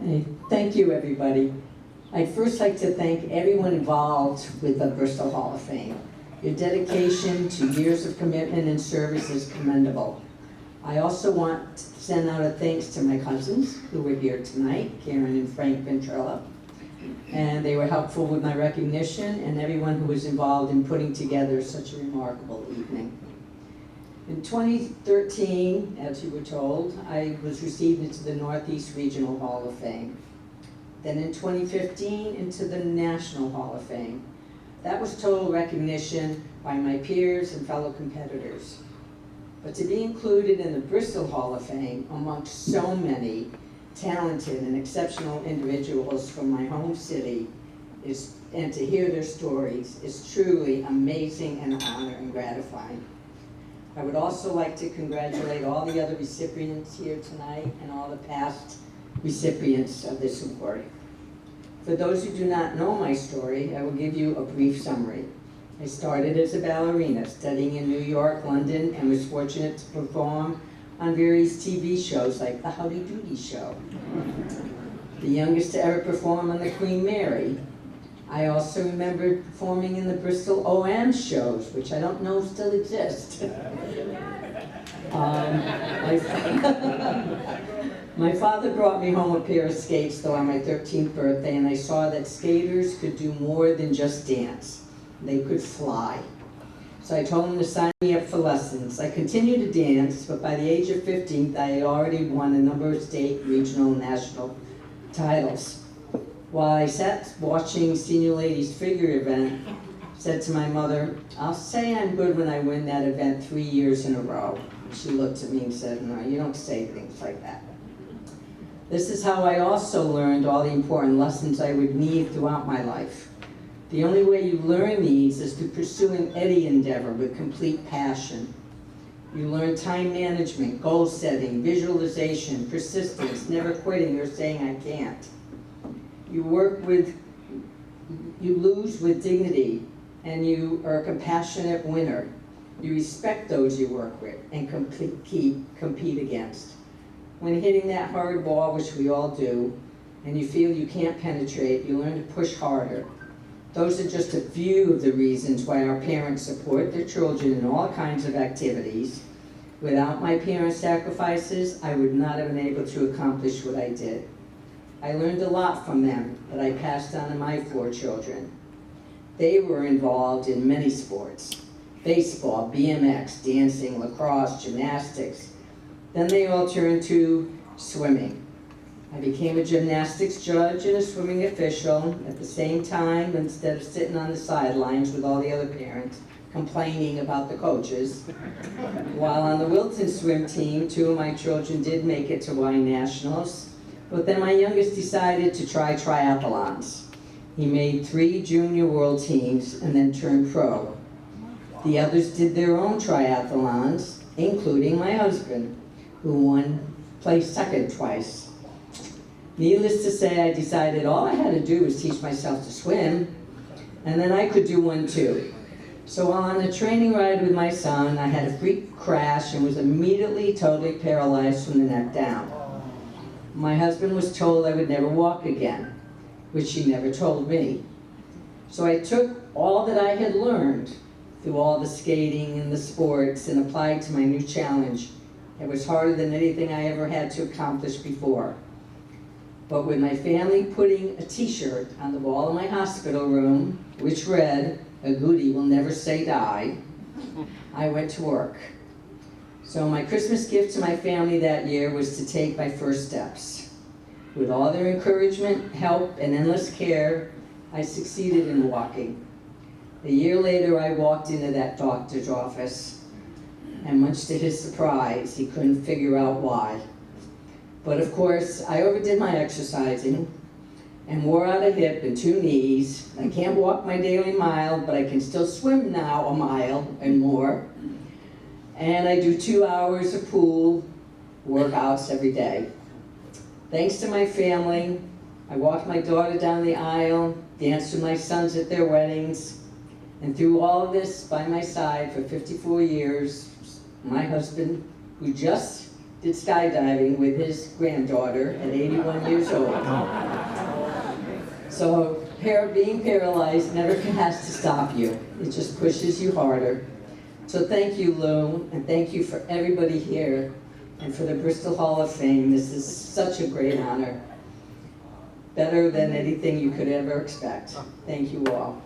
Hey, thank you, everybody. I'd first like to thank everyone involved with the Bristol Hall of Fame. Your dedication to years of commitment and service is commendable. I also want to send out a thanks to my cousins who were here tonight, Karen and Frank Ventrella. And they were helpful with my recognition, and everyone who was involved in putting together such a remarkable evening. In 2013, as you were told, I was received into the Northeast Regional Hall of Fame. Then in 2015, into the National Hall of Fame. That was total recognition by my peers and fellow competitors. But to be included in the Bristol Hall of Fame amongst so many talented and exceptional individuals from my home city and to hear their stories is truly amazing and an honor and gratifying. I would also like to congratulate all the other recipients here tonight and all the past recipients of this award. For those who do not know my story, I will give you a brief summary. I started as a ballerina, studying in New York, London, and was fortunate to perform on various TV shows like the Howdy Doody Show, the youngest to ever perform on the Queen Mary. I also remember performing in the Bristol OM shows, which I don't know still exist. My father brought me home a pair of skates, though, on my 13th birthday, and I saw that skaters could do more than just dance. They could fly. So I told him to sign me up for lessons. I continued to dance, but by the age of 15, I had already won a number of state, regional, and national titles. While I sat watching Senior Ladies Figure event, said to my mother, "I'll say I'm good when I win that event 3 years in a row." She looked at me and said, "No, you don't say things like that." This is how I also learned all the important lessons I would need throughout my life. The only way you learn these is through pursuing any endeavor with complete passion. You learn time management, goal setting, visualization, persistence, never quitting or saying I can't. You lose with dignity, and you are a compassionate winner. You respect those you work with and compete against. When hitting that hard wall, which we all do, and you feel you can't penetrate, you learn to push harder. Those are just a few of the reasons why our parents support their children in all kinds of activities. Without my parents' sacrifices, I would not have been able to accomplish what I did. I learned a lot from them that I passed on to my 4 children. They were involved in many sports: baseball, BMX, dancing, lacrosse, gymnastics. Then they all turned to swimming. I became a gymnastics judge and a swimming official at the same time, instead of sitting on the sidelines with all the other parents complaining about the coaches. While on the Wilton Swim Team, 2 of my children did make it to Y Nationals, but then my youngest decided to try triathlons. He made 3 junior world teams and then turned pro. The others did their own triathlons, including my husband, who placed second twice. Needless to say, I decided all I had to do was teach myself to swim, and then I could do one too. So while on a training ride with my son, I had a freak crash and was immediately totally paralyzed from the neck down. My husband was told I would never walk again, which he never told me. So I took all that I had learned through all the skating and the sports and applied to my new challenge. It was harder than anything I ever had to accomplish before. But with my family putting a t-shirt on the wall of my hospital room, which read, "A goodie will never say die," I went to work. So my Christmas gift to my family that year was to take my first steps. With all their encouragement, help, and endless care, I succeeded in walking. A year later, I walked into that doctor's office, and much to his surprise, he couldn't figure out why. But of course, I overdid my exercising and wore out a hip and 2 knees. I can't walk my daily mile, but I can still swim now a mile and more. And I do 2 hours of pool workouts every day. Thanks to my family, I walked my daughter down the aisle, danced with my sons at their weddings, and through all of this by my side for 54 years, my husband, who just did skydiving with his granddaughter at 81 years old. So being paralyzed never has to stop you. It just pushes you harder. So thank you, Lou, and thank you for everybody here and for the Bristol Hall of Fame. This is such a great honor. Better than anything you could ever expect. Thank you all.